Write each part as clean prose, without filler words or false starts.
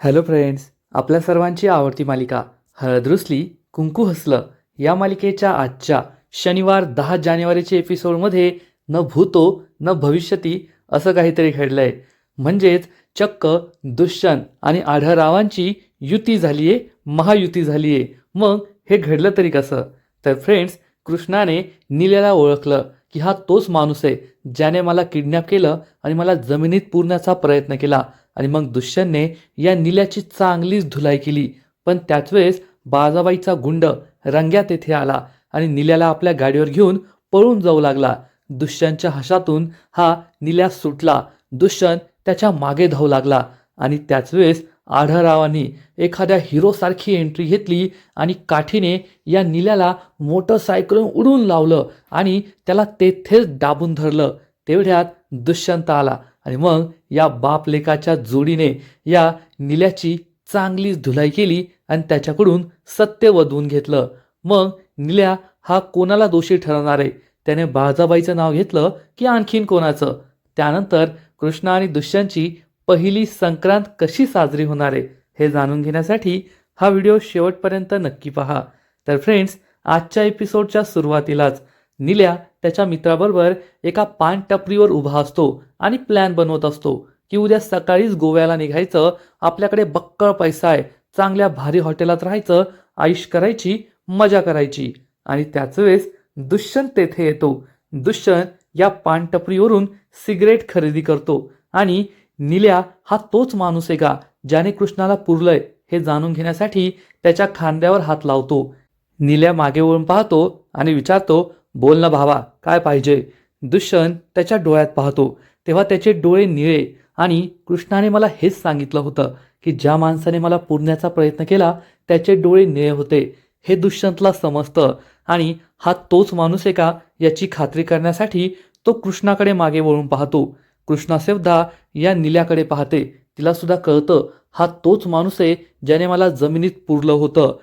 Hello friends, आपल्या सर्वांची आवडती मालिका हळद रुसली कुंकू हसलं या मालिकेच्या आजच्या शनिवार 10 जानेवारीच्या एपिसोडमध्ये न भूतो न भविष्यती असं काहीतरी घडलंय. म्हणजेच चक्क दुष्यंत आणि आढळरावांची युती झाली आहे, महायुती झाली आहे. मग हे घडलं तरी कसं? तर फ्रेंड्स, कृष्णाने नीलेला ओळखलं की हा तोच माणूस आहे ज्याने मला किडनॅप केलं आणि मला जमिनीत पुरण्याचा प्रयत्न केला. आणि मग दुष्यंतने या नील्याची चांगलीच धुलाई केली. पण त्याच वेळेस बाजाबाईचा गुंड रंग्या तेथे आला आणि नील्याला आपल्या गाडीवर घेऊन पळून जाऊ लागला. दुष्यंतच्या हशातून हा नील्या सुटला. दुष्यंत त्याच्या मागे धावू लागला आणि त्याच वेळेस आढळरावांनी एखाद्या हिरोसारखी एंट्री घेतली आणि काठीने या नील्याला मोटरसायकलून उडून लावलं आणि त्याला तेथेच दाबून धरलं. तेवढ्यात दुष्यंत आला आणि मग या बाप लेकाच्या जोडीने या नील्याची चांगलीच धुलाई केली आणि त्याच्याकडून सत्य वधवून घेतलं. मग नील्या हा कोणाला दोषी ठरवणार आहे? त्याने बाळजाबाईचं नाव घेतलं की आणखीन कोणाचं? त्यानंतर कृष्णा आणि दुष्यंतची पहिली संक्रांत कशी साजरी होणार आहे हे जाणून घेण्यासाठी हा व्हिडिओ शेवटपर्यंत नक्की पहा. तर फ्रेंड्स, आजच्या एपिसोडच्या सुरुवातीलाच नील्या त्याच्या मित्राबरोबर एका पान टपरीवर उभा असतो आणि प्लॅन बनवत असतो की उद्या सकाळीच गोव्याला निघायचं, आपल्याकडे बक्कळ पैसा आहे, चांगल्या भारी हॉटेलात राहायचं, आईश करायची, मजा करायची. आणि त्याच वेळेस दुष्यंत तेथे येतो. दुष्यंत या पान टपरीवरून सिगरेट खरेदी करतो आणि नील्या हा तोच माणूस आहे का ज्याने कृष्णाला पुरलंय हे जाणून घेण्यासाठी त्याच्या खांद्यावर हात लावतो. नील्या मागे वळून पाहतो आणि विचारतो, बोल ना भावा, काय पाहिजे? दुष्यंत त्याच्या डोळ्यात पाहतो तेव्हा त्याचे डोळे निळे. आणि कृष्णाने मला हेच सांगितलं होतं की ज्या माणसाने मला पुरण्याचा प्रयत्न केला त्याचे डोळे निळे होते. हे दुष्यंतला समजतं आणि हा तोच माणूस आहे का याची खात्री करण्यासाठी तो कृष्णाकडे मागे वळून पाहतो. कृष्णा सुद्धा या नील्याकडे पाहते. तिला सुद्धा कळतं हा तोच माणूस आहे ज्याने मला जमिनीत पुरलं होतं.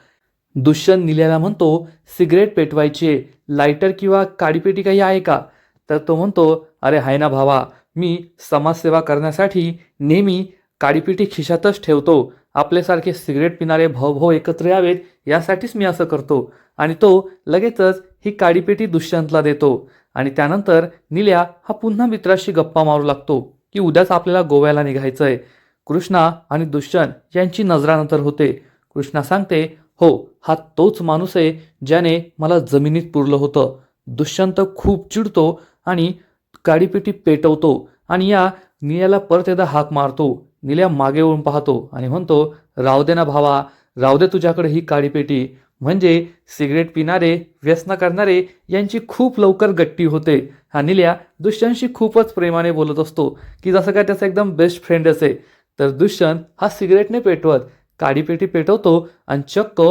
दुष्यंत नील्याला म्हणतो, सिगरेट पेटवायची आहे, लायटर किंवा काडीपेटी काही आहे का? तर तो म्हणतो, अरे हाय ना भावा, मी समाजसेवा करण्यासाठी नेहमी काडीपेटी खिशातच ठेवतो. आपल्यासारखे सिगरेट पिणारे भाऊ एकत्र यावेत यासाठीच मी असं करतो. आणि तो लगेचच ही काडीपेटी दुष्यंतला देतो. आणि त्यानंतर नील्या हा पुन्हा मित्राशी गप्पा मारू लागतो की उद्याच आपल्याला गोव्याला निघायचंय. कृष्णा आणि दुष्यंत यांची नजरानजर होते. कृष्णा सांगते, हो, हा तोच माणूस आहे ज्याने मला जमिनीत पुरलं होतं. दुष्यंत खूप चिडतो आणि काडीपेटी पेटवतो आणि या नील्याला परत एकदा हाक मारतो. नील्या मागे वळून पाहतो आणि म्हणतो, राहू दे ना भावा, राहू दे तुझ्याकडे ही काडीपेटी. म्हणजे सिगरेट पिणारे, व्यसन करणारे यांची खूप लवकर गट्टी होते. हा नील्या दुष्यंतशी खूपच प्रेमाने बोलत असतो की जसं काय त्याचा एकदम बेस्ट फ्रेंडच आहे. तर दुष्यंत हा सिगरेटने पेटवत काडीपेटी पेटवतो आणि चक्क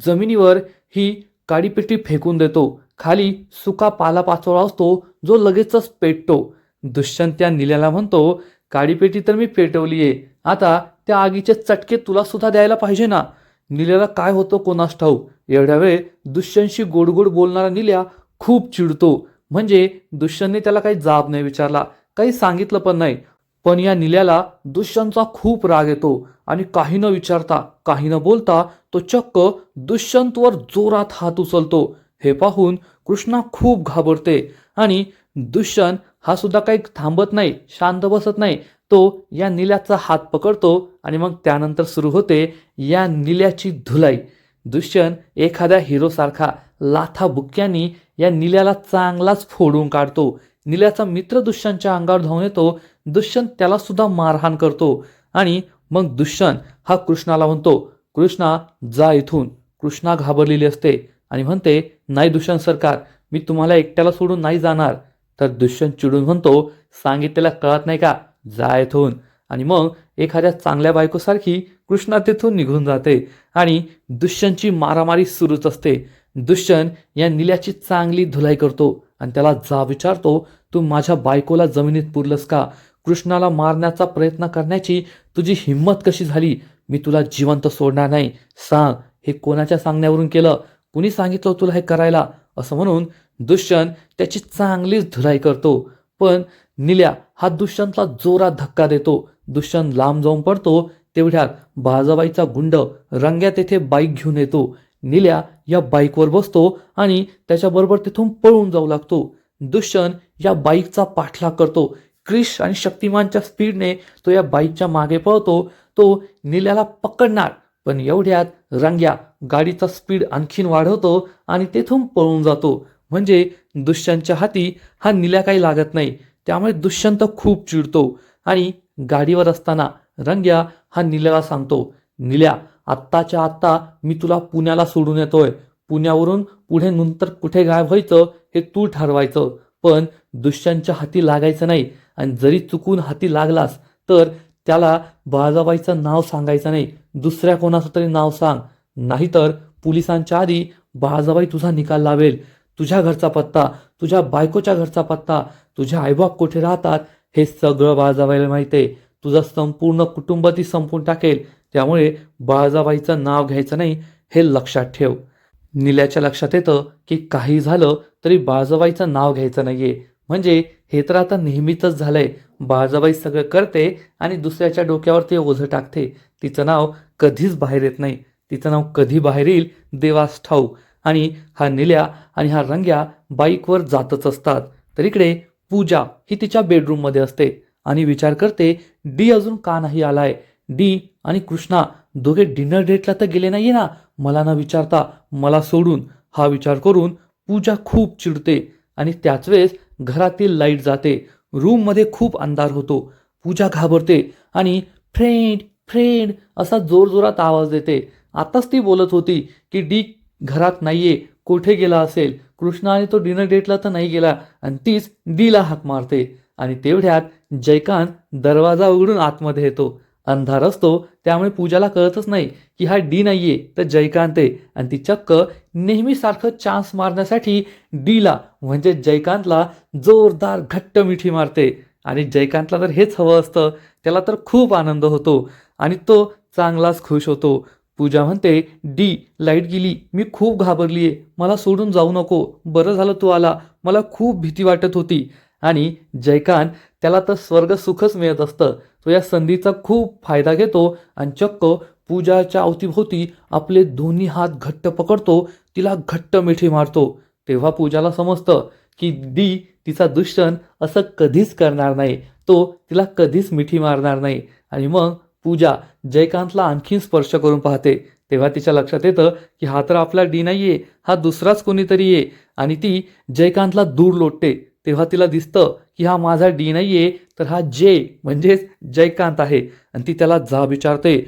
जमिनीवर ही काडीपेटी फेकून देतो. खाली सुका पालापाचोळा असतो जो लगेचच पेटतो. दुष्यंत त्या नील्याला म्हणतो, काडीपेटी तर मी पेटवली आहे, आता त्या आगीचे चटके तुला सुद्धा द्यायला पाहिजे ना. नील्याला काय होतं कोणास ठाऊक. एवढ्या वेळ दुष्यंतशी गोडगोड बोलणारा नील्या खूप चिडतो. म्हणजे दुष्यंतने त्याला काही जाब नाही विचारला, काही सांगितलं पण नाही. पण या नील्याला दुष्यंतचा खूप राग येतो आणि काही न विचारता, काही न बोलता तो चक्क दुष्यंतवर जोरात हात उचलतो. हे पाहून कृष्णा खूप घाबरते आणि दुष्यंत हा सुद्धा काही थांबत नाही, शांत बसत नाही. तो या नील्याचा हात पकडतो आणि मग त्यानंतर सुरू होते या नील्याची धुलाई. दुष्यंत एखाद्या हिरोसारखा लाथाबुक्क्यांनी या नील्याला चांगलाच फोडून काढतो. नील्याचा मित्र दुष्यंतच्या अंगावर धावून येतो. दुष्यंत त्याला सुद्धा मारहाण करतो आणि मग दुष्यंत हा कृष्णाला म्हणतो, कृष्णा जा इथून. कृष्णा घाबरलेली असते आणि म्हणते, नाही दुष्यंत सरकार, मी तुम्हाला एकट्याला सोडून नाही जाणार. तर दुष्यंत चिडून म्हणतो, सांगितलेला कळत नाही का, जा इथून. आणि मग एखाद्या चांगल्या बायकोसारखी कृष्णा तिथून निघून जाते आणि दुष्यंतची मारामारी सुरूच असते. दुष्यंत या नील्याची चांगली धुलाई करतो आणि त्याला जा विचारतो, तू माझ्या बायकोला जमिनीत पुरलंस का? कृष्णाला मारण्याचा प्रयत्न करण्याची तुझी हिंमत कशी झाली? मी तुला जिवंत सोडणार नाही. सांग, हे कोणाच्या सांगण्यावरून केलं? कुणी सांगितलं तुला हे करायला? असं म्हणून दुष्यंत त्याची चांगलीच धुलाई करतो. पण नील्या हा दुष्यंतला जोरात धक्का देतो. दुष्यंत लांब जाऊन पडतो. तेवढ्यात बाळाबाईचा गुंड रंग्या तेथे बाईक घेऊन येतो. निल्या या बाईकवर बसतो आणि त्याच्याबरोबर तिथून पळून जाऊ लागतो. दुष्यंत या बाईकचा पाठलाग करतो. क्रिश आणि शक्तिमानच्या स्पीडने तो या बाईकच्या मागे पळतो. तो निल्याला पकडणार, पण एवढ्यात रंग्या गाडीचा स्पीड आणखीन वाढवतो आणि तेथून पळून जातो. म्हणजे दुष्यंतच्या हाती हा निल्या काही लागत नाही. त्यामुळे दुष्यंत खूप चिडतो आणि गाडीवर असताना रंग्या हा निल्याला सांगतो, निल्या, आत्ताच्या आत्ता मी तुला पुण्याला सोडून येतोय. पुण्यावरून पुढे नंतर कुठे गायब व्हायचं हे तू ठरवायचं, पण दुष्यंतच्या हाती लागायचं नाही. आणि जरी चुकून हाती लागलास तर त्याला बाळाबाईचं नाव सांगायचं नाही, दुसऱ्या कोणाचं तरी नाव सांग, नाहीतर पोलिसांच्या आधी बाळाबाई तुझा निकाल लावेल. तुझ्या घरचा पत्ता, तुझ्या बायकोच्या घरचा पत्ता, तुझे आईबाप कुठे राहतात हे सगळं बाळाबाईला माहिती आहे. तुझं संपूर्ण कुटुंब ती संपून टाकेल. त्यामुळे बाळाबाईचं नाव घ्यायचं नाही हे लक्षात ठेव. निल्याच्या लक्षात येतं की काही झालं तरी बाळाबाईचं नाव घ्यायचं नाहीये. म्हणजे हे तर आता नेहमीच झालंय. बाळाबाई सगळं करते आणि दुसऱ्याच्या डोक्यावर ते ओझं टाकते. तिचं नाव कधीच बाहेर येत नाही. तिचं नाव कधी बाहेर येईल देवास ठाऊक. आणि हा निल्या आणि हा रंग्या बाईकवर जातच असतात. तर इकडे पूजा ही तिच्या बेडरूममध्ये असते आणि विचार करते, डी अजून का नाही आलाय. डी आणि कृष्णा दोघे डिनर डेटला तर गेले नाहीये ना, मला न विचारता मला सोडून. हा विचार करून पूजा खूप चिडते आणि त्याच वेळेस घरातील लाईट जाते. रूममध्ये खूप अंधार होतो. पूजा घाबरते आणि फ्रेंड फ्रेंड असा जोरजोरात आवाज देते. आताच ती बोलत होती की डी घरात नाहीये, कुठे गेला असेल. कृष्णा आणि तो डिनर डेटला तर नाही गेला, आणि तीच डीला हाक मारते. आणि तेवढ्यात जयकांत दरवाजा उघडून आतमध्ये येतो. अंधार असतो त्यामुळे पूजाला कळतच नाही की हा डी नाहीये तर जयकांत आहे. आणि ती चक्क नेहमीसारखं चान्स मारण्यासाठी डीला म्हणजे जयकांतला जोरदार घट्ट मिठी मारते. आणि जयकांतला तर हेच हवं असतं. त्याला तर खूप आनंद होतो आणि तो चांगलाच खुश होतो. पूजा म्हणते, डी लाईट गेली, मी खूप घाबरलीये, मला सोडून जाऊ नको, बरं झालं तू आला, मला खूप भीती वाटत होती. आणि जयकांत त्याला तर स्वर्ग सुखच मिळत असतं. तो या संधीचा खूप फायदा घेतो आणि चक्क पूजाच्या अवतीभोवती आपले दोन्ही हात घट्ट पकडतो, तिला घट्ट मिठी मारतो. तेव्हा पूजाला समजतं की डी तिचा दुष्यंत असं कधीच करणार नाही, तो तिला कधीच मिठी मारणार नाही. आणि मग पूजा जयकांतला आणखीन स्पर्श करून पाहते. तेव्हा तिच्या लक्षात येतं की हा तर आपला डी नाहीये, हा दुसराच कोणीतरी आहे. आणि ती जयकांतला दूर लोटते. तेव्हा तिला दिसतं की हा माझा डी नाहीये तर हा जय म्हणजेच जयकांत आहे. आणि ती त्याला जाब विचारते,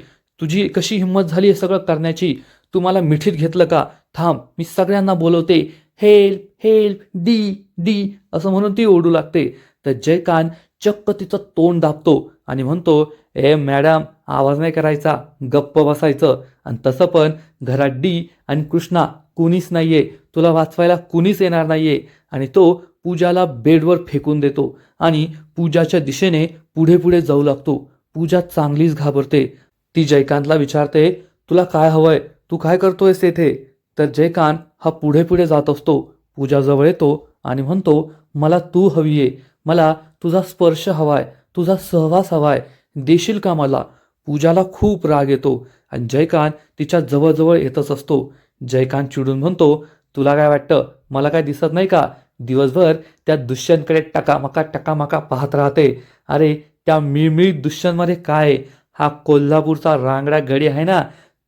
तुझी कशी हिंमत झाली हे सगळं करण्याची, तू मला मिठीत घेतलं का, थांब मी सगळ्यांना बोलवते, हेल्प हेल्प डी डी असं म्हणून ती ओरडू लागते. तर जयकांत चक्क तिचं तोंड दाबतो आणि म्हणतो, ए मॅडम, आवाज नाही करायचा, गप्प बसायचं. आणि तसं पण घरात डी आणि कृष्णा कुणीच नाहीये, तुला वाचवायला कुणीच येणार नाहीये. आणि तो पूजाला बेडवर फेकून देतो आणि पूजाच्या दिशेने पुढे पुढे जाऊ लागतो. पूजा चांगलीच घाबरते. ती जयकांतला विचारते, तुला काय हवंय, तू काय करतोयस येथे. तर जयकांत हा पुढे पुढे जात असतो. पूजाजवळ येतो आणि म्हणतो, मला तू हवीये, मला तुझा स्पर्श हवाय, तुझा सहवास हवाय, देशील का मला. पूजाला खूप राग येतो आणि जयकांत तिच्या जवळजवळ येतच असतो. जयकांत चिडून म्हणतो, तुला काय वाटतं मला काय दिसत नाही का, दिवसभर त्या दुष्यंतकडे टकामका पाहत राहते. अरे त्या मिळमिळीत दुष्यंतमध्ये काय आहे? हा कोल्हापूरचा रांगडा गडी आहे ना.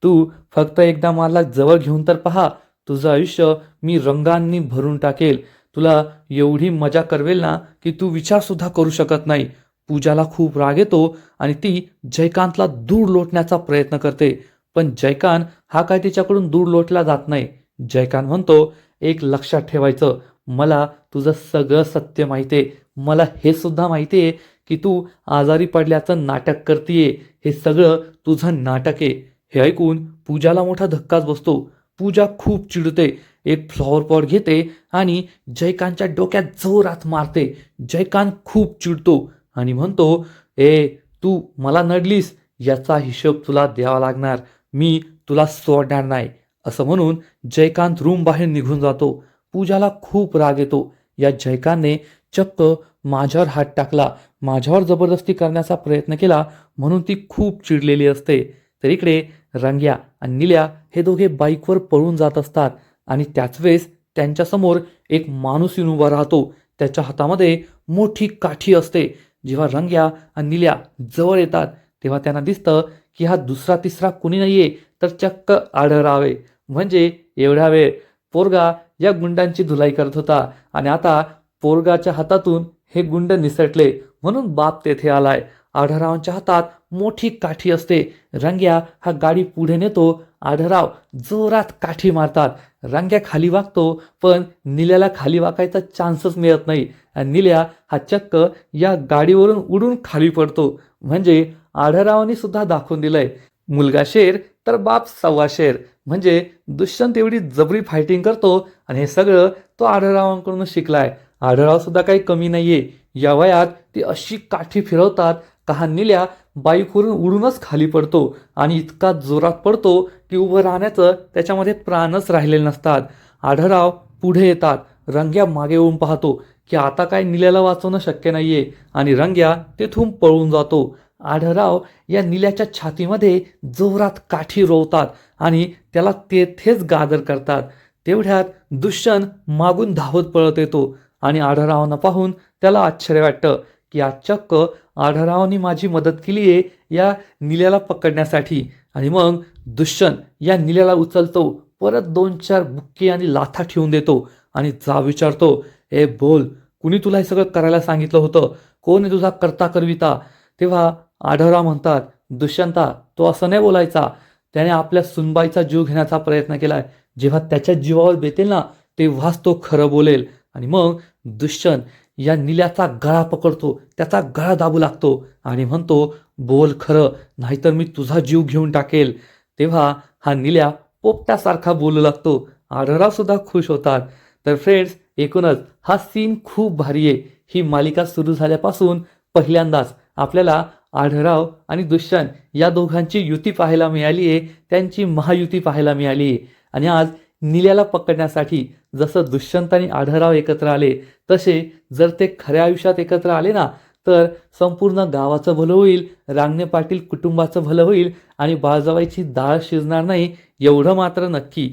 तू फक्त एकदा मला जवळ घेऊन तर पहा, तुझं आयुष्य मी रंगांनी भरून टाकेल. तुला एवढी मजा करवेल ना की तू विचारसुद्धा करू शकत नाही. पूजाला खूप राग येतो आणि ती जयकांतला दूर लोटण्याचा प्रयत्न करते. पण जयकांत हा काय तिच्याकडून दूर लोटला जात नाही. जयकांत म्हणतो, एक लक्षात ठेवायचं, मला तुझं सगळं सत्य माहिती आहे. मला हे सुद्धा माहिती आहे की तू आजारी पडल्याचं नाटक करतीये. हे सगळं तुझं नाटक आहे. हे ऐकून पूजाला मोठा धक्काच बसतो. पूजा खूप चिडते. एक फ्लॉवर पॉट घेते आणि जयकांतच्या डोक्यात जोरात मारते. जयकांत खूप चिडतो आणि म्हणतो, ए तू मला नडलीस, याचा हिशोब तुला द्यावा लागणार, मी तुला सोडणार नाही. असं म्हणून जयकांत रूम बाहेर निघून जातो. पूजाला खूप राग येतो. या जयकांतने चक्क माझ्यावर हात टाकला, माझ्यावर जबरदस्ती करण्याचा प्रयत्न केला म्हणून ती खूप चिडलेली असते. तर इकडे रंग्या आणि निल्या हे दोघे बाईकवर पळून जात असतात आणि त्याच वेळेस त्यांच्यासमोर एक माणूस येऊन उभा राहतो. त्याच्या हातामध्ये मोठी काठी असते. जेव्हा रंग्या आणि निल्या जवळ येतात तेव्हा त्यांना दिसतं की हा दुसरा तिसरा कुणी नाहीये तर चक्क आढळराव आहे. म्हणजे एवढा वेळ पोरगा या गुंडांची धुलाई करत होता आणि आता पोरगाच्या हातातून हे गुंड निसटले म्हणून बाप तेथे आलाय. आढळरावांच्या हातात मोठी काठी असते. रंग्या हा गाडी पुढे नेतो. आढळराव जोरात काठी मारतात. रंग्या खाली वागतो पण निल्याला खाली वाकायचा चान्सच मिळत नाही आणि निल्या हा चक्क या गाडीवरून उडून खाली पडतो. म्हणजे आढळरावांनी सुद्धा दाखवून दिलंय मुलगा शेर तर बाप सव्वा शेर. म्हणजे दुष्यंत एवढी जबरी फायटिंग करतो आणि हे सगळं तो आढळरावांकडून शिकलाय. आढळराव सुद्धा काही कमी नाहीये. या वयात ती अशी काठी फिरवतात का हा निल्या बाईकवरून उडूनच खाली पडतो आणि इतका जोरात पडतो की उभं राहण्याचं त्याच्यामध्ये प्राणच राहिलेले नसतात. आढळराव पुढे येतात. रंग्या मागे येऊन पाहतो की आता काय निल्याला वाचवणं शक्य नाहीये आणि रंग्या तेथून पळून जातो. आढळराव या निल्याच्या छातीमध्ये जोरात काठी रोवतात आणि त्याला तेथेच गादर करतात. तेवढ्यात दुष्यंत मागून धावत पळत येतो आणि आढळरावांना पाहून त्याला आश्चर्य वाटतं की आज चक्क आढळरावांनी माझी मदत केली आहे या निल्याला पकडण्यासाठी. आणि मग दुष्यंत या निल्याला उचलतो. परत 2-4 बुक्के आणि लाथा ठेवून देतो आणि जा विचारतो, ए बोल, कुणी तुला हे सगळं करायला सांगितलं होतं? कोण आहे तुझा करता करविता? तेव्हा आढळराव म्हणतात, दुष्यंता तो असं नाही बोलायचा. त्याने आपल्या सुनबाईचा जीव घेण्याचा प्रयत्न केलाय. जेव्हा त्याच्या जीवावर बेतेल ना तेव्हाच तो खरं बोलेल. आणि मग दुष्यंत या निल्याचा गळा पकडतो. त्याचा गळा दाबू लागतो आणि म्हणतो, बोल खरं नाहीतर मी तुझा जीव घेऊन टाकेल. तेव्हा हा निल्या पोपटासारखा बोलू लागतो. आढळराव सुद्धा खुश होतात. तर फ्रेंड्स, एकूणच हा सीन खूप भारी आहे. ही मालिका सुरू झाल्यापासून पहिल्यांदाच आपल्याला आढळराव आणि दुष्यंत या दोघांची युती पाहायला मिळाली आहे. त्यांची महायुती पाहायला मिळाली आहे. आणि आज निल्याला पकडण्यासाठी जसं दुष्यंत आणि आढळराव एकत्र आले तसे जर ते खऱ्या आयुष्यात एकत्र आले ना तर संपूर्ण गावाचं भलं होईल, रांगणे पाटील कुटुंबाचं भलं होईल आणि बाळजाबाईची डाळ शिजणार नाही एवढं मात्र नक्की.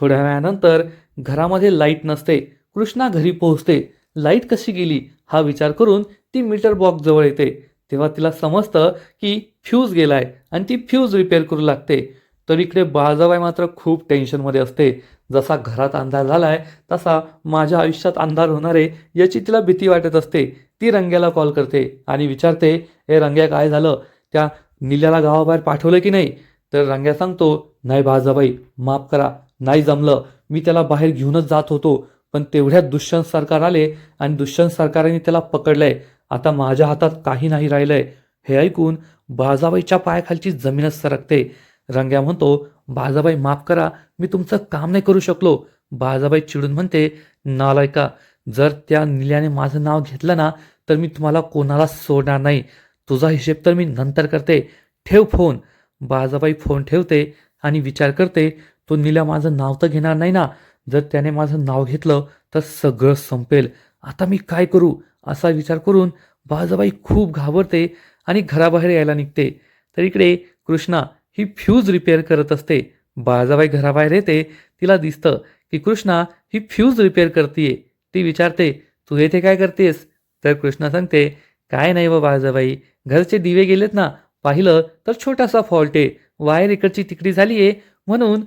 थोड्या वेळानंतर घरामध्ये लाईट नसते. कृष्णा घरी पोहोचते. लाईट कशी गेली हा विचार करून ती मीटर बॉक्स जवळ येते. तेव्हा तिला समजतं की फ्यूज गेलाय आणि ती फ्यूज रिपेअर करू लागते. तर इकडे बाळजाबाई मात्र खूप टेन्शनमध्ये असते. जसा घरात अंधार झालाय तसा माझ्या आयुष्यात अंधार होणार आहे याची तिला भीती वाटत असते. ती रंग्याला कॉल करते आणि विचारते, ए रंग्या काय झालं? त्या निल्याला गावाबाहेर पाठवलं की नाही? तर रंग्या सांगतो, नाही बाळजाबाई माफ करा, नाही जमलं. मी त्याला बाहेर घेऊनच जात होतो पण तेवढ्यात दुष्यंत सरकार आले आणि दुष्यंत सरकाराने त्याला पकडलंय. आता माझ्या हातात काही नाही राहिलंय. हे ऐकून बाळजाबाईच्या पायाखालची जमीनच सरकते. रंग्या म्हणतो, बाळजाबाई माफ करा, मी तुमचं काम नाही करू शकलो. बाळजाबाई चिडून म्हणते, नालायका, जर त्या निल्याने माझं नाव घेतलं ना तर मी तुम्हाला कोणाला सोडणार नाही. तुझा हिशेब तर मी नंतर करते. ठेव फोन. बाळजाबाई फोन ठेवते आणि विचार करते, तो निल्या माझं नाव तर घेणार नाही ना? जर त्याने माझं नाव घेतलं तर सगळं संपेल. आता मी काय करू असा विचार करून बाळजाबाई खूप घाबरते आणि घराबाहेर यायला निघते. तर इकडे कृष्णा ही फ्यूज रिपेअर करत असते. बाळजाबाई घराबाहेर येते. तिला दिसतं की कृष्णा ही फ्यूज रिपेअर करते. ती विचारते, तू येथे काय करतेस? तर कृष्णा सांगते, काय नाही बा बाळजाबाई, घरचे दिवे गेलेत ना, पाहिलं तर छोटासा फॉल्ट आहे. वायर इकडची तिकडी झाली आहे म्हणून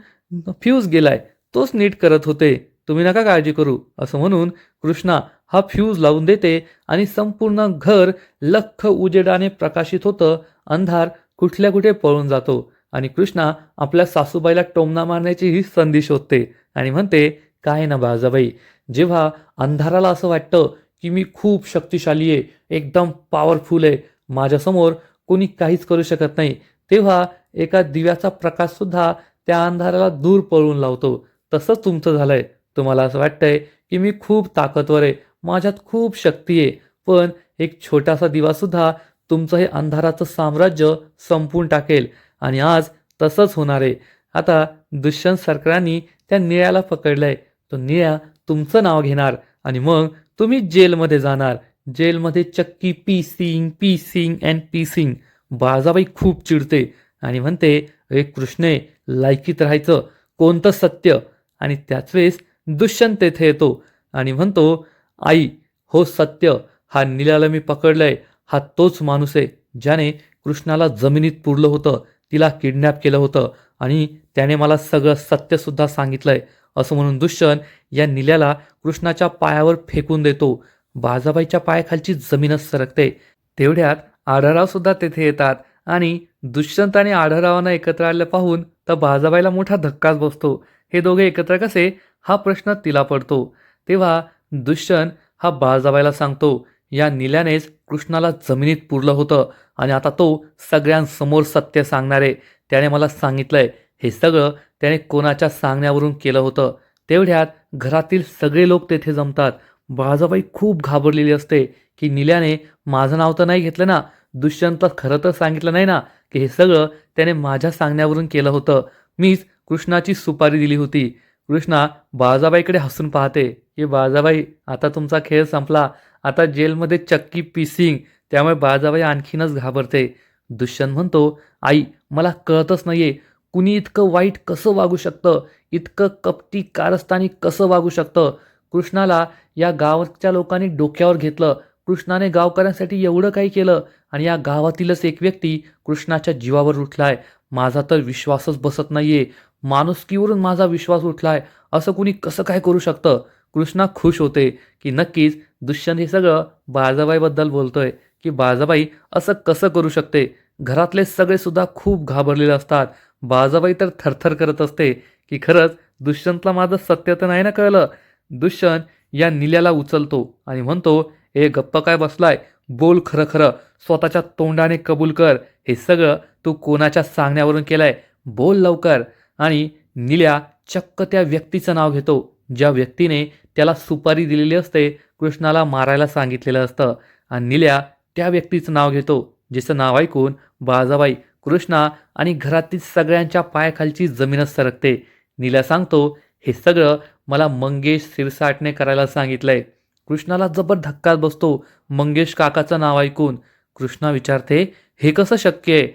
फ्यूज गेलाय, तोच नीट करत होते. तुम्ही नका काळजी करू. असं म्हणून कृष्णा हा फ्यूज लावून देते आणि संपूर्ण घर लख्ख उजेडाने प्रकाशित होतं. अंधार कुठल्या कुठे पळून जातो आणि कृष्णा आपल्या सासूबाईला टोमणा मारण्याची ही संधी शोधते आणि म्हणते, काय ना बाळजाबाई, जेव्हा अंधाराला असं वाटतं की मी खूप शक्तिशाली आहे, एकदम पॉवरफुल आहे, माझ्यासमोर कोणी काहीच करू शकत नाही, तेव्हा एका दिव्याचा प्रकाश सुद्धा त्या अंधाराला दूर पळून लावतो. तसंच तुमचं झालंय. तुम्हाला असं वाटतंय की मी खूप ताकदवर आहे, माझ्यात खूप शक्ती आहे, पण एक छोटासा दिवा सुद्धा तुमचं हे अंधाराचं साम्राज्य संपवून टाकेल. आणि आज तसंच होणार आहे. आता दुष्यंत सरकारांनी त्या निळ्याला पकडलंय. तो निळ्या तुमचं नाव घेणार आणि मग तुम्ही जेलमध्ये जाणार. जेलमध्ये चक्की पीसिंग पीसिंग अँड पीसिंग. बाळाबाई खूप चिडते आणि म्हणते, "ए कृष्णे, लायकीत राहायचं कोणतं सत्य?" आणि त्याच वेळेस दुष्यंत तेथे येतो आणि म्हणतो, "आई, हो सत्य, हा निलाला मी पकडलंय. हा तोच माणूस आहे ज्याने कृष्णाला जमिनीत पुरलं होतं, तिला किडनॅप केलं होतं आणि त्याने मला सगळं सत्यसुद्धा सांगितलंय." असं म्हणून दुष्यंत या निल्याला कृष्णाच्या पायावर फेकून देतो. बाजाबाईच्या पायाखालची जमीनच सरकते. तेवढ्यात आढळराव सुद्धा तेथे येतात आणि दुष्यंत आणि आढळरावांना एकत्र आलेलं पाहून तर बाजाबाईला मोठा धक्काच बसतो. हे दोघे एकत्र कसे, हा प्रश्न तिला पडतो. तेव्हा दुष्यंत हा बाळजाबाईला सांगतो, या निल्यानेच कृष्णाला जमिनीत पुरलं होतं आणि आता तो सगळ्यांसमोर सत्य सांगणार आहे. त्याने मला सांगितलंय, हे सगळं त्याने कोणाच्या सांगण्यावरून केलं होतं. तेवढ्यात घरातील सगळे लोक तेथे जमतात. बाळजाबाई खूप घाबरलेली असते, की निल्याने माझं नाव तर नाही घेतलं ना, दुष्यंत खरं तर सांगितलं नाही ना, की हे सगळं त्याने माझ्या सांगण्यावरून केलं होतं. मीच कृष्णाची सुपारी दिली होती. कृष्णा बाळजाबाईकडे हसून पाहते, की बाळजाबाई, आता तुमचा खेळ संपला. आता जेलमध्ये चक्की पीसिंग. त्यामुळे बाळजाबाई आणखीनच घाबरते. दुष्यंत म्हणतो, आई, मला कळतच नाहीये, कुणी इतकं वाईट कसं वागू शकतं, इतकं कपटी कारस्थानी कसं वागू शकतं. कृष्णाला या गावाच्या लोकांनी डोक्यावर घेतलं. कृष्णाने गावकऱ्यांसाठी एवढं काही केलं आणि या गावातीलच एक व्यक्ती कृष्णाच्या जीवावर उठलाय. माझा तर विश्वासच बसत नाहीये. माणुसकीवरून माझा विश्वास उठलाय. असं कुणी कसं काय करू शकतं? कृष्णा खुश होते, की नक्कीच दुष्यंत हे सगळं बाळजाबाईबद्दल बोलतोय, की बाळजाबाई असं कसं करू शकते. घरातले सगळे सुद्धा खूप घाबरलेले असतात. बाळजाबाई तर थरथर करत असते, की खरंच दुष्यंतला माझं सत्य तर नाही ना कळलं. दुष्यंत या निल्याला उचलतो आणि म्हणतो, "ए गप्प काय बसलाय? बोल खरं खरं. स्वतःच्या तोंडाने कबूल कर. हे सगळं तू कोणाच्या सांगण्यावरून केलंय? बोल लवकर." आणि निल्या चक्क त्या व्यक्तीचं नाव घेतो, ज्या व्यक्तीने त्याला सुपारी दिलेली असते, कृष्णाला मारायला सांगितलेलं असतं. आणि निल्या त्या व्यक्तीचं नाव घेतो, जिचं नाव ऐकून बाळजाबाई, कृष्णा आणि घरातील सगळ्यांच्या पायाखालची जमीनच सरकते. निल्या सांगतो, "हे सगळं मला मंगेश सिरसाटने करायला सांगितलंय." कृष्णाला जबर धक्का बसतो मंगेश काकाचं नाव ऐकून. कृष्णा विचारते, "हे कसं शक्य आहे?"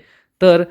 तर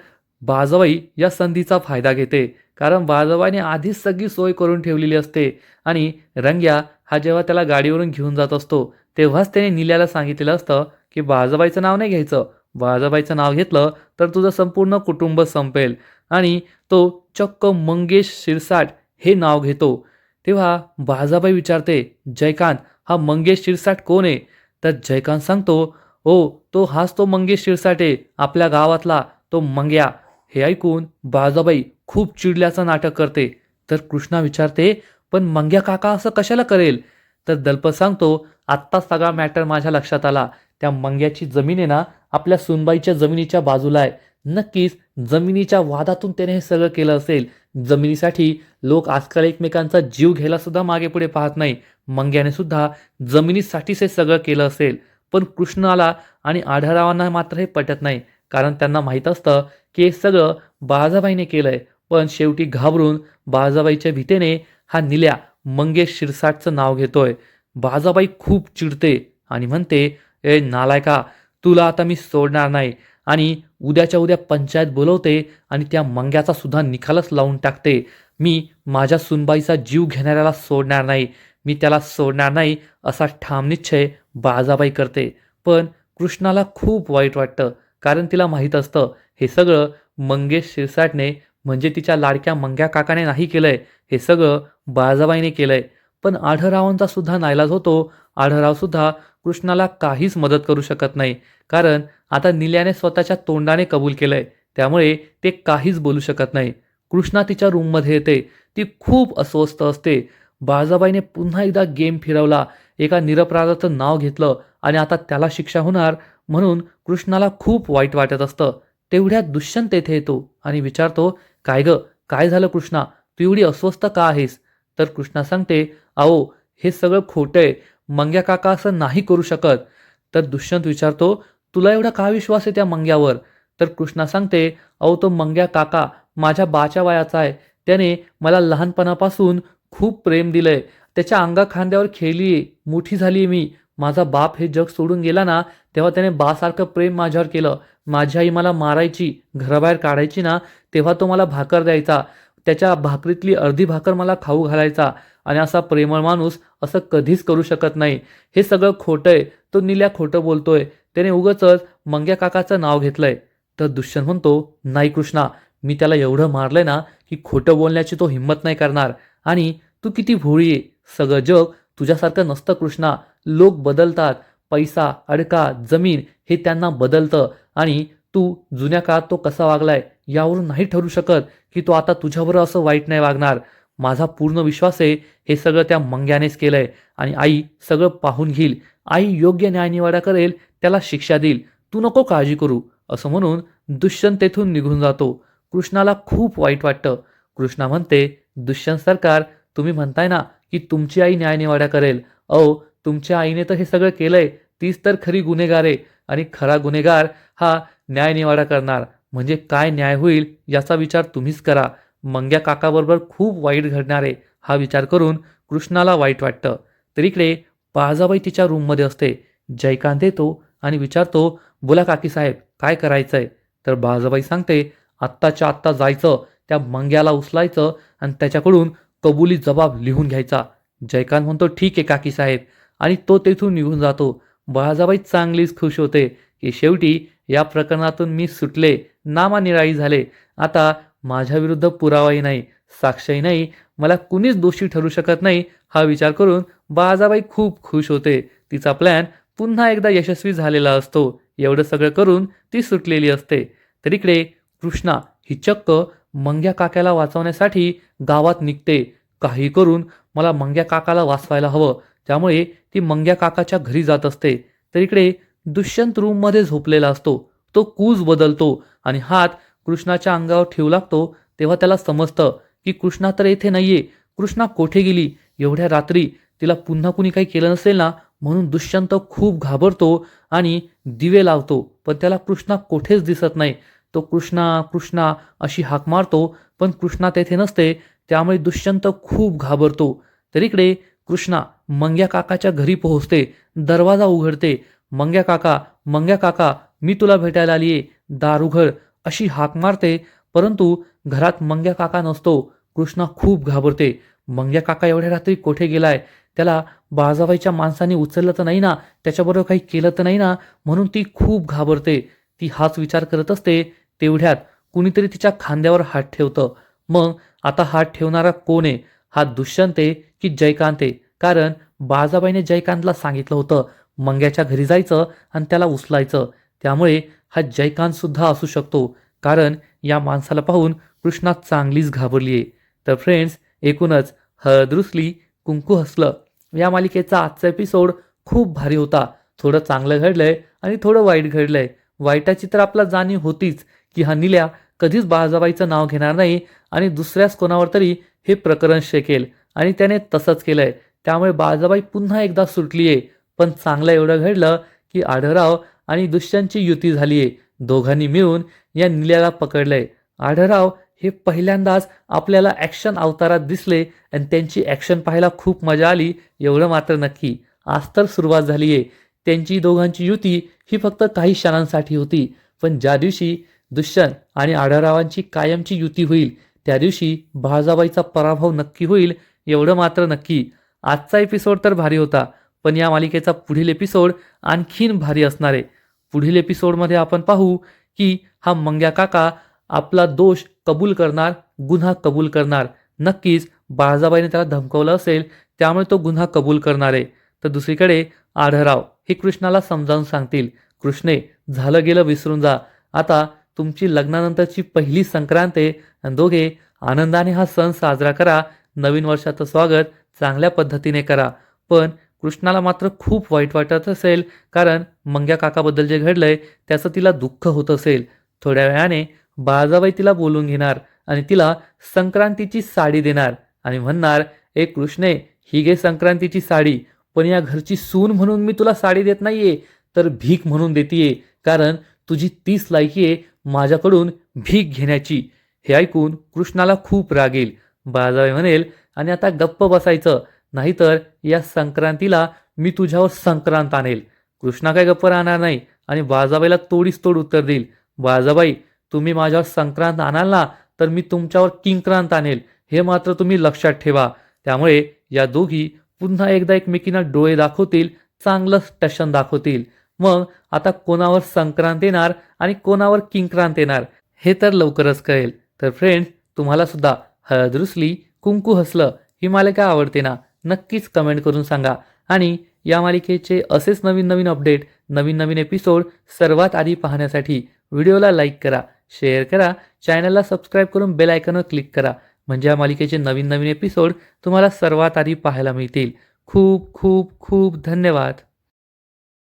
बाळजाबाई या संधीचा फायदा घेते. कारण बाळजाबाईने आधीच सगळी सोय करून ठेवलेली असते आणि रंग्या हा जेव्हा त्याला गाडीवरून घेऊन जात असतो, तेव्हाच त्याने निल्याला सांगितलेलं असतं, की बाळजाबाईचं नाव नाही घ्यायचं. बाळजाबाईचं नाव घेतलं तर तुझं संपूर्ण कुटुंब संपेल. आणि तो चक्क मंगेश शिरसाट हे नाव घेतो. तेव्हा बाळजाबाई विचारते, "जयकांत, हा मंगेश शिरसाट कोण आहे?" तर जयकांत सांगतो, "ओ, तो मंगेश शिरसाट आहे, आपल्या गावातला तो मंग्या." हे ऐकून बाळजाबाई खूप चिडल्याचं नाटक करते. तर कृष्णा विचारते, "पण मंग्या काका असं कशाला करेल?" तर दलपत सांगतो, "आत्ता सगळा मॅटर माझ्या लक्षात आला. त्या मंग्याची जमीन आहे ना, आपल्या सुनबाईच्या जमिनीच्या बाजूला आहे. नक्कीच जमिनीच्या वादातून त्याने हे सगळं केलं असेल. जमिनीसाठी लोक आजकाल एकमेकांचा जीव घ्यायला सुद्धा मागे पुढे पाहत नाही. मंग्याने सुद्धा जमिनीसाठीच हे सगळं केलं असेल." पण कृष्णाला आणि आढळरावांना मात्र हे पटत नाही. कारण त्यांना माहीत असतं, की हे सगळं बाळजाबाईने केलंय. पण शेवटी घाबरून बाळजाबाईच्या भीतीने हा निल्या मंगेश शिरसाटचं नाव घेतोय. बाळजाबाई खूप चिडते आणि म्हणते, "ए नालायका, तुला आता मी सोडणार नाही." आणि उद्याच्या उद्या पंचायत बोलवते आणि त्या मंग्याचा सुद्धा निकालच लावून टाकते. "मी माझ्या सुनबाईचा जीव घेणाऱ्याला सोडणार नाही. मी त्याला सोडणार नाही." असा ठाम निश्चय बाळजाबाई करते. पण कृष्णाला खूप वाईट वाटतं. कारण तिला माहीत असतं, हे सगळं मंगेश शिरसाटने म्हणजे तिच्या लाडक्या मंग्या काकाने नाही केलंय. हे सगळं बाळजाबाईने केलंय. पण आढळरावांचा सुद्धा नाईलाज होतो. आढळराव सुद्धा कृष्णाला काहीच मदत करू शकत नाही. कारण आता निल्याने स्वतःच्या तोंडाने कबूल केलंय. त्यामुळे ते काहीच बोलू शकत नाही. कृष्णा तिच्या रूममध्ये येते. ती खूप अस्वस्थ असते. बाळजाबाईने पुन्हा एकदा गेम फिरवला. एका निरपराधाचं नाव घेतलं आणि आता त्याला शिक्षा होणार म्हणून कृष्णाला खूप वाईट वाटत असतं. तेवढ्यात दुष्यंत तेथे येतो आणि विचारतो, "काय गं, काय झालं कृष्णा? तू एवढी अस्वस्थ का आहेस?" तर कृष्णा सांगते, "अहो, हे सगळं खोटं आहे. मंग्या काका असं नाही करू शकत." तर दुष्यंत विचारतो, "तुला एवढा का विश्वास आहे त्या मंग्यावर?" तर कृष्णा सांगते, "अहो, तो मंग्या काका माझ्या बाच्या वयाचा आहे. त्याने मला लहानपणापासून खूप प्रेम दिलंय. त्याच्या अंगाखांद्यावर खेळली, मोठी झाली मी. माझा बाप हे जग सोडून गेला ना, तेव्हा त्याने बासारखं प्रेम माझ्यावर केलं. माझी आई मला मारायची, घराबाहेर काढायची ना, तेव्हा तो मला भाकर द्यायचा. त्याच्या भाकरीतली अर्धी भाकर मला खाऊ घालायचा. आणि असा प्रेमळ माणूस असं कधीच करू शकत नाही. हे सगळं खोटं आहे. तो निल्या खोटं बोलतोय. त्याने उगाचच मंग्या काकाचं नाव घेतलंय. तर दुष्यंत म्हणतो, नाही कृष्णा, मी त्याला एवढं मारलंय ना की खोटं बोलण्याची तो हिंमत नाही करणार. आणि तू किती भोळी आहे. सगळं जग तुझ्यासारखं नसतं कृष्णा. लोक बदलतात. पैसा, अडका, जमीन हे त्यांना बदलतं. आणि तू जुन्या काळात तो कसा वागलाय यावरून नाही ठरू शकत की तो आता तुझ्याबरोबर असं वाईट नाही वागणार. माझा पूर्ण विश्वास आहे हे सगळं त्या मंग्यानेच केलंय. आणि आई सगळं पाहून घेईल. आई योग्य न्यायनिवाडा करेल, त्याला शिक्षा देईल. तू नको काळजी करू. असं म्हणून दुष्यंत तेथून निघून जातो. कृष्णाला खूप वाईट वाटतं. कृष्णा म्हणते, दुष्यंत सरकार, तुम्ही म्हणताय ना की तुमची आई न्यायनिवाडा करेल. अहो, तुमच्या आईने तर हे सगळं केलंय. तीच तर खरी गुन्हेगार आहे. आणि खरा गुन्हेगार हा न्यायनिवाडा करणार. म्हणजे काय न्याय होईल याचा विचार तुम्हीच करा. मंग्या काकाबरोबर खूप वाईट घडणार आहे हा विचार करून कृष्णाला वाईट वाटतं. तर इकडे बाळाबाई तिच्या रूममध्ये असते. जयकांत येतो आणि विचारतो, बोला काकी साहेब, काय करायचंय? तर बाळाबाई सांगते, आत्ताच्या आत्ता जायचं, त्या मंग्याला उचलायचं आणि त्याच्याकडून कबुली जबाब लिहून घ्यायचा. जयकांत म्हणतो, ठीक आहे काकी साहेब. आणि तो तेथून निघून जातो. बाळाबाई चांगलीच खुश होते की शेवटी या प्रकरणातून मी सुटले, नामानिराळी झाले. आता माझ्या विरुद्ध पुरावाही नाही, साक्षही नाही, मला कुणीच दोषी ठरू शकत नाही हा विचार करून बाळाबाई खूप खुश होते. तिचा प्लॅन पुन्हा एकदा यशस्वी झालेला असतो. एवढं सगळं करून ती सुटलेली असते. तर इकडे कृष्णा ही चक्क मंग्या काकाला वाचवण्यासाठी गावात निघते. काही करून मला मंग्या काकाला वाचवायला हवं. त्यामुळे ती मंग्या काकाच्या घरी जात असते. तर इकडे दुष्यंत रूममध्ये झोपलेला असतो. तो कूज बदलतो आणि हात कृष्णाच्या अंगावर ठेवू लागतो. तेव्हा त्याला समजतं की कृष्णा तर येथे नाहीये. कृष्णा कोठे गेली? एवढ्या रात्री तिला पुन्हा कुणी काही केलं नसेल ना, म्हणून दुष्यंत खूप घाबरतो आणि दिवे लावतो. पण त्याला कृष्णा कोठेच दिसत नाही. तो कृष्णा कृष्णा अशी हाक मारतो, पण कृष्णा तेथे नसते. त्यामुळे दुष्यंत खूप घाबरतो. तर इकडे कृष्णा मंग्या काकाच्या घरी पोहोचते. दरवाजा उघडते. मंग्या काका, मंग्या काका, मी तुला भेटायला आलीये, दार उघड अशी हाक मारते. परंतु घरात मंग्या काका नसतो. कृष्णा खूप घाबरते. मंग्या काका एवढ्या रात्री कोठे गेलाय? त्याला बाळाबाईच्या माणसाने उचललं तर नाही ना, त्याच्याबरोबर काही केलं तर नाही ना, म्हणून ती खूप घाबरते. ती हाच विचार करत असते. तेवढ्यात कुणीतरी तिच्या खांद्यावर हात ठेवतं. मग आता हात ठेवणारा कोण आहे? हा दुष्यंत आहे की जयकांत आहे? कारण बाळाबाईने जयकांतला सांगितलं होतं मंग्याच्या घरी जायचं आणि त्याला उचलायचं. त्यामुळे हा जयकांत सुद्धा असू शकतो. कारण या माणसाला पाहून कृष्णा चांगलीच घाबरली आहे. तर फ्रेंड्स, एकूणच हळद रुसली कुंकू हसलं या मालिकेचा आजचा एपिसोड खूप भारी होता. थोडं चांगलं घडलंय आणि थोडं वाईट घडलंय. वाईटाची तर आपला जाणीव होतीच की हा निल्या कधीच बाळाबाईचं नाव घेणार नाही आणि दुसऱ्याच कोणावर तरी हे प्रकरण शेकेल. आणि त्याने तसंच केलंय. त्यामुळे बाळाबाई पुन्हा एकदा सुटली आहे. पण चांगलं एवढं घडलं की आढळराव आणि दुष्यंतची युती झाली आहे. दोघांनी मिळून या निल्याला पकडलंय. आढळराव हे पहिल्यांदाच आपल्याला ॲक्शन अवतारात दिसले आणि त्यांची ॲक्शन पाहायला खूप मजा आली. एवढं मात्र नक्की. आज तर सुरुवात झाली आहे. त्यांची दोघांची युती ही फक्त काही क्षणांसाठी होती. पण ज्या दिवशी दुष्यंत आणि आढळरावांची कायमची युती होईल, त्या दिवशी बाळाबाईचा पराभव नक्की होईल. एवढं मात्र नक्की. आजचा एपिसोड तर भारी होता, पण या मालिकेचा पुढील एपिसोड आणखीन भारी असणार आहे. पुढील एपिसोडमध्ये आपण पाहू की हा मंग्या काका आपला दोष कबूल करणार, गुन्हा कबूल करणार. नक्कीच बाळाबाईने त्याला धमकवलं असेल, त्यामुळे तो गुन्हा कबूल करणार आहे. तर दुसरीकडे आढळराव हे कृष्णाला समजावून सांगतील, कृष्णे, झालं गेलं विसरून जा. आता तुमची लग्नानंतरची पहिली संक्रांत आहे आणि दोघे आनंदाने हा सण साजरा करा. नवीन वर्षाचं स्वागत चांगल्या पद्धतीने करा. पण कृष्णाला मात्र खूप वाईट वाटत असेल, कारण मंग्या काकाबद्दल जे घडलंय त्याचं तिला दुःख होत असेल. थोड्या वेळाने बाळाबाई तिला बोलून घेणार आणि तिला संक्रांतीची साडी देणार आणि म्हणणार, ए कृष्णे, ही घे संक्रांतीची साडी, पण या घरची सून म्हणून मी तुला साडी देत नाहीये, तर भीक म्हणून देतीये. कारण तुझी तीच लायकी आहे माझ्याकडून भीक घेण्याची. हे ऐकून कृष्णाला खूप राग येईल. बाळाबाई म्हणेल, आणि आता गप्प बसायचं, नाहीतर या संक्रांतीला मी तुझ्यावर संक्रांत आणेल. कृष्णा काय गप्प राहणार नाही आणि बाजाबाईला तोडीस तोड उत्तर देईल. बाजाबाई, तुम्ही माझ्यावर संक्रांत आणाल ना, तर मी तुमच्यावर किंक्रांत आणेल, हे मात्र तुम्ही लक्षात ठेवा. त्यामुळे या दोघी पुन्हा एकदा एकमेकींना डोळे दाखवतील, चांगलं टशन दाखवतील. मग आता कोणावर संक्रांत येणार आणि कोणावर किंक्रांत येणार हे तर लवकरच कळेल. तर फ्रेंड्स, तुम्हाला सुद्धा हळद रुसली कुंकू हसलं ही मालिका आवडते ना? नक्कीच कमेंट करून सांगा. आणि या मालिकेचे असेच नवीन नवीन अपडेट, नवीन नवीन एपिसोड सर्वात आधी पाहण्यासाठी व्हिडिओला लाईक करा, शेअर करा, चॅनलला सबस्क्राईब करून बेल आयकॉनवर क्लिक करा. म्हणजे या मालिकेचे नवीन नवीन एपिसोड तुम्हाला सर्वात आधी पाहायला मिळतील. खूप खूप खूप धन्यवाद.